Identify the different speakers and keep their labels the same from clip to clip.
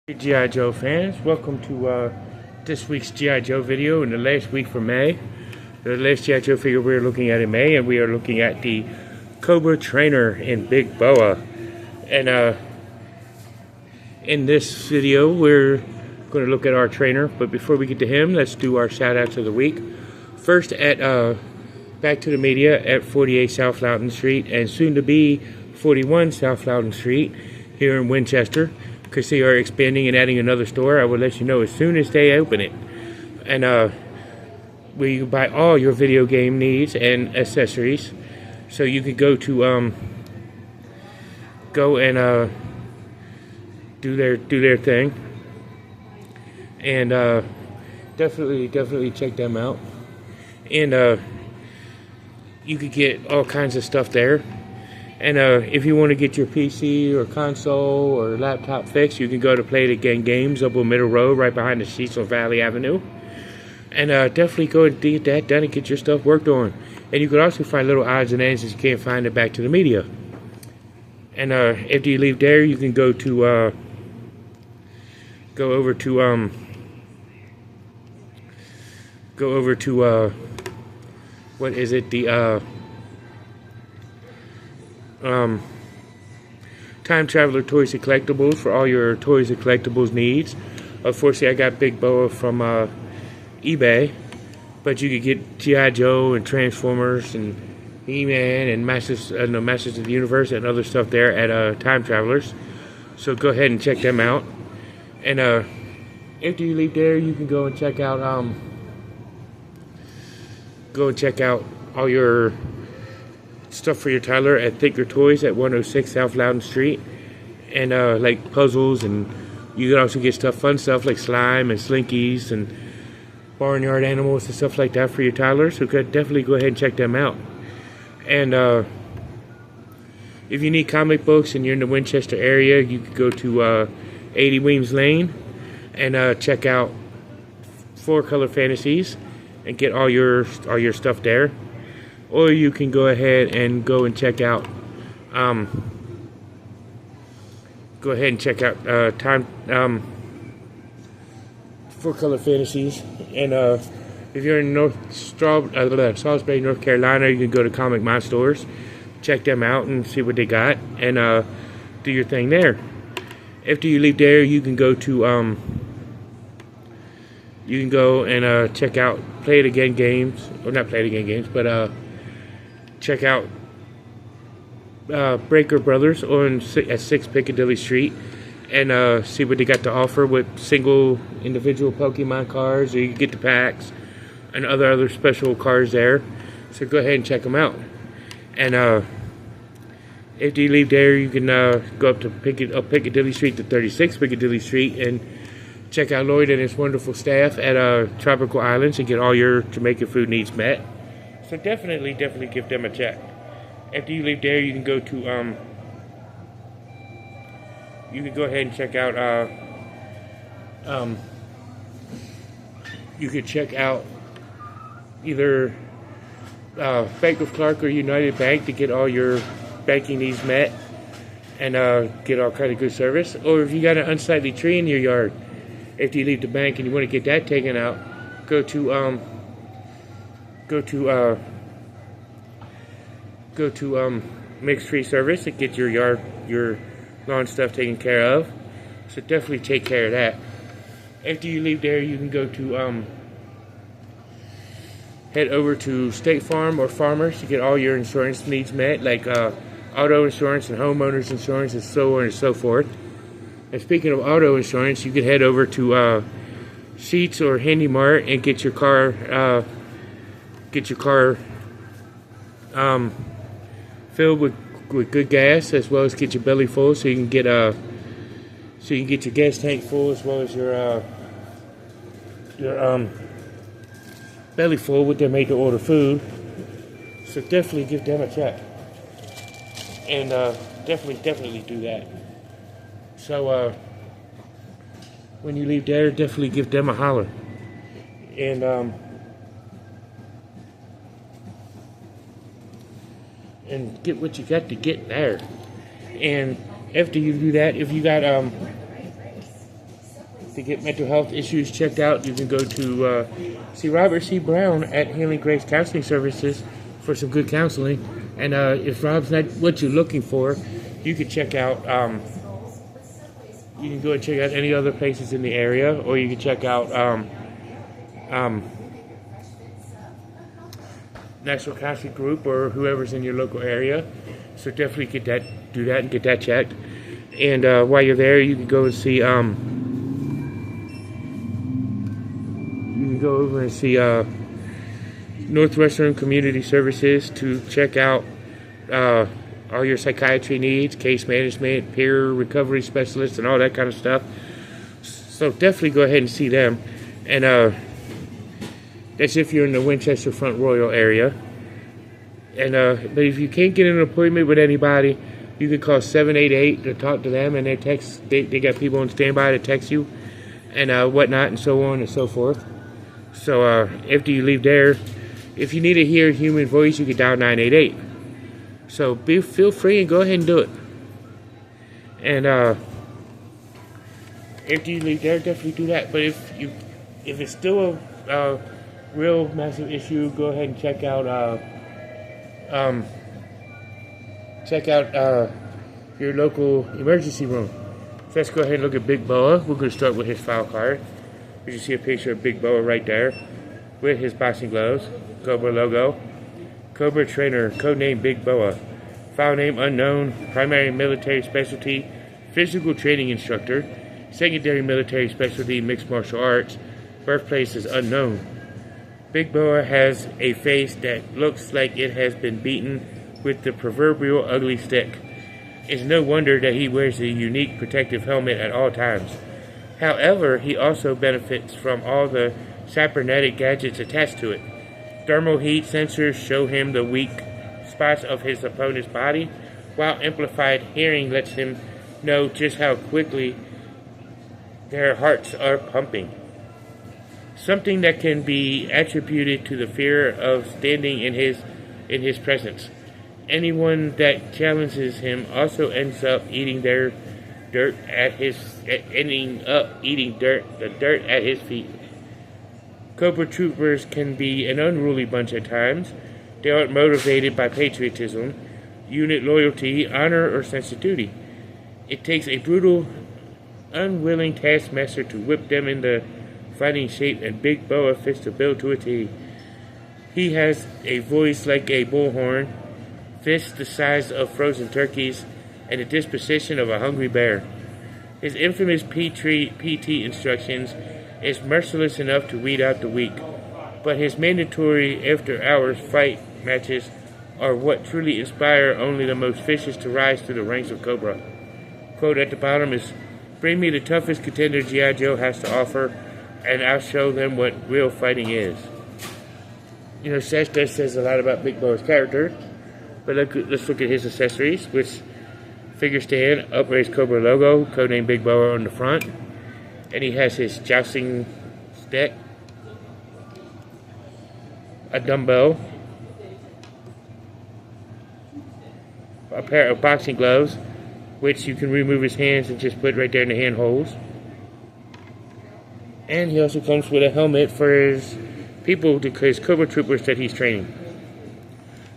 Speaker 1: Hey G.I. Joe fans, welcome to this week's G.I. Joe video in the last week for May. The last G.I. Joe figure we're looking at in May, and we are looking at the Cobra Trainer in Big Boa. And in this video, we're going to look at our trainer, but before we get to him, let's do our shout outs of the week. First at Back to the Media at 48 South Loudoun Street and soon to be 41 South Loudoun Street here in Winchester. Because they are expanding and adding another store. I will let you know as soon as they open it. And where you buy all your video game needs and accessories. So you could go to do their thing. And definitely check them out. And you could get all kinds of stuff there. And if you want to get your PC or console or laptop fixed, you can go to Play It Again Games up on Middle Road, right behind the Cecil Valley Avenue. And definitely go and get that done and get your stuff worked on. And you can also find little odds and ends that you can't find it Back to the Media. And after you leave there, you can go to what is it? The Time Traveler Toys and Collectibles for all your toys and collectibles needs. Unfortunately, I got Big Boa from eBay, but you could get G.I. Joe and Transformers and He-Man and Masters of the Universe and other stuff there at Time Travelers. So go ahead and check them out. And after you leave there, you can go and check out all your stuff for your toddler at Thinker Toys at 106 South Loudoun Street, and like puzzles, and you can also get fun stuff like slime and slinkies and barnyard animals and stuff like that for your toddler. So definitely go ahead and check them out. And if you need comic books and you're in the Winchester area, you can go to 80 Weems Lane and check out 4-Color Fantasies and get all your stuff there. Or you can go ahead and check out Time 4-Color Fantasies. And if you're in Salisbury, North Carolina, you can go to Comic My Stores, check them out and see what they got, and do your thing there. After you leave there, you can go to check out Play It Again Games, or not Play It Again Games, but check out Breaker Brothers at 6 Piccadilly Street and see what they got to offer with single individual Pokemon cards, or you can get the packs and other special cards there. So go ahead and check them out. And after you leave there, you can go up to Piccadilly Street to 36 Piccadilly Street and check out Lloyd and his wonderful staff at Tropical Islands and get all your Jamaican food needs met. So definitely give them a check. After you leave there, you can go to you can go ahead and check out you could check out either Bank of Clark or United Bank to get all your banking needs met and get all kind of good service. Or if you got an unsightly tree in your yard, after you leave the bank and you want to get that taken out, go to Mixed Tree Service and get your lawn stuff taken care of. So definitely take care of that. After you leave there, you can go to head over to State Farm or Farmers to get all your insurance needs met, like auto insurance and homeowners insurance and so on and so forth. And speaking of auto insurance, you can head over to Sheets or Handy Mart and get your car filled with good gas, as well as get your belly full, so you can get your gas tank full, as well as your belly full with their made-to-order food. So definitely give them a check, and definitely do that. So when you leave there, definitely give them a holler, and get what you got to get there. And after you do that, if you got to get mental health issues checked out, you can go to see Robert C. Brown at Healing Grace Counseling Services for some good counseling. And if Rob's not what you're looking for, you can check out. You can go and check out any other places in the area, or you can check out National Counseling Group or whoever's in your local area. So definitely do that and get that checked. And while you're there, you can go and see. You can go over and see Northwestern Community Services to check out all your psychiatry needs, case management, peer recovery specialists, and all that kind of stuff. So definitely go ahead and see them. And that's if you're in the Winchester Front Royal area. And but if you can't get an appointment with anybody, you can call 788 to talk to them, and they got people on standby to text you and whatnot, and so on and so forth. So after you leave there, if you need to hear a human voice, you can dial 988. So feel free and go ahead and do it. And after you leave there, definitely do that. But if it's still a real massive issue, go ahead and check out your local emergency room. So let's go ahead and look at Big Boa. We're going to start with his file card. You can see a picture of Big Boa right there with his boxing gloves, Cobra logo. Cobra trainer, codename Big Boa. File name unknown. Primary military specialty, physical training instructor. Secondary military specialty, mixed martial arts. Birthplace is unknown. Big Boa has a face that looks like it has been beaten with the proverbial ugly stick. It's no wonder that he wears a unique protective helmet at all times. However, he also benefits from all the cybernetic gadgets attached to it. Thermal heat sensors show him the weak spots of his opponent's body, while amplified hearing lets him know just how quickly their hearts are pumping. Something that can be attributed to the fear of standing in his presence. Anyone that challenges him also ends up eating the dirt at his feet. Cobra troopers can be an unruly bunch at times. They aren't motivated by patriotism, unit loyalty, honor, or sense of duty. It takes a brutal, unwilling taskmaster to whip them into fighting shape, and Big Boa fits the bill to a T. He has a voice like a bullhorn, fists the size of frozen turkeys, and the disposition of a hungry bear. His infamous PT instructions is merciless enough to weed out the weak, but his mandatory after-hours fight matches are what truly inspire only the most vicious to rise to the ranks of Cobra. Quote at the bottom is, "Bring me the toughest contender G.I. Joe has to offer, and I'll show them what real fighting is." You know, that says a lot about Big Boa's character. But let's look at his accessories, which figure stand, upraised Cobra logo, codename Big Boa on the front. And he has his jousting stick, a dumbbell, a pair of boxing gloves, which you can remove his hands and just put right there in the hand holes. And he also comes with a helmet for his people, his Cobra troopers that he's training.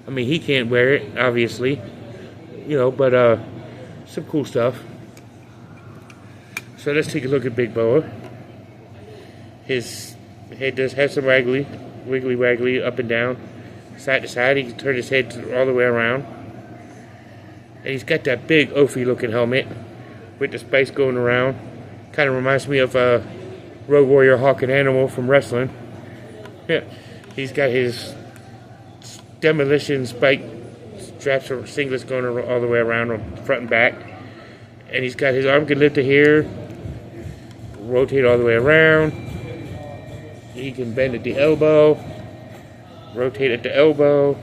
Speaker 1: I mean, he can't wear it, obviously, you know, but some cool stuff. So let's take a look at Big Boa. His head does have some wiggly waggly up and down, side to side. He can turn his head all the way around. And he's got that big Ophi looking helmet with the spikes going around. Kind of reminds me of Road Warrior Hawk and Animal from wrestling. Yeah, he's got his demolition spike straps or singlets going all the way around on front and back. And he's got his arm can lift to here, rotate all the way around. He can bend at the elbow, rotate at the elbow,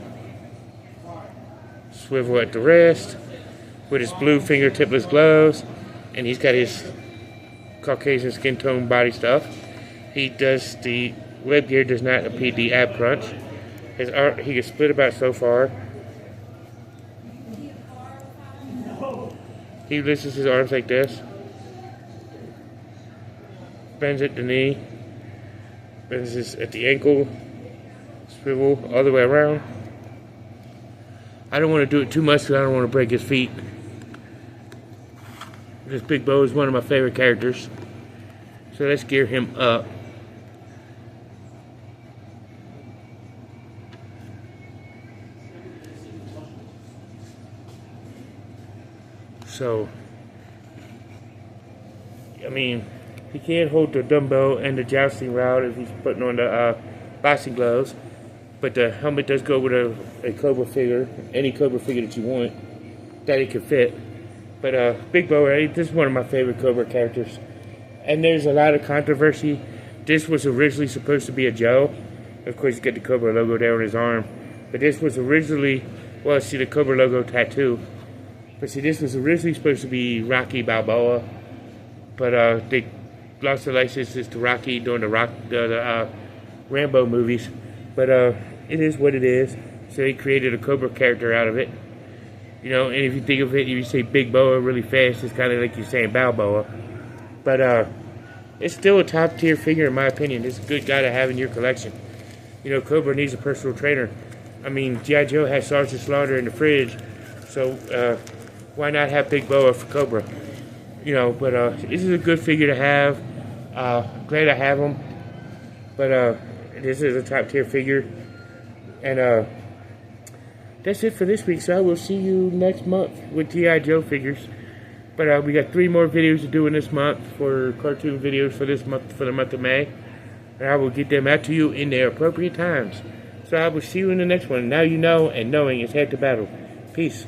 Speaker 1: swivel at the wrist with his blue fingertipless gloves. And he's got his Caucasian skin tone body stuff. He does the web gear does not impede the ab crunch. His arm, he can split about so far. He lifts his arms like this. bends at the knee, bends this at the ankle, swivel all the way around. I don't want to do it too much because I don't want to break his feet. This Big Bo is one of my favorite characters. So let's gear him up. So, I mean, he can't hold the dumbbell and the jousting rod if he's putting on the boxing gloves. But the helmet does go with a Cobra figure, any Cobra figure that you want, that it can fit. But Big Bo, this is one of my favorite Cobra characters. And there's a lot of controversy. This was originally supposed to be a Joe. Of course, you get the Cobra logo there on his arm. But this was originally, well, see the Cobra logo tattoo. But see, this was originally supposed to be Rocky Balboa. But they lost the licenses to Rocky during the Rambo movies. But it is what it is. So they created a Cobra character out of it. You know, and if you think of it, if you say Big Boa really fast, it's kind of like you're saying Balboa. But it's still a top tier figure in my opinion. It's a good guy to have in your collection. You know, Cobra needs a personal trainer. I mean, G.I. Joe has Sergeant Slaughter in the fridge. So why not have Big Boa for Cobra? You know, but this is a good figure to have. Glad I have him. But this is a top tier figure. And that's it for this week. So I will see you next month with G.I. Joe figures. But we got 3 more videos to do in this month for cartoon videos for this month, for the month of May. And I will get them out to you in their appropriate times. So I will see you in the next one. Now you know, and knowing is half the battle. Peace.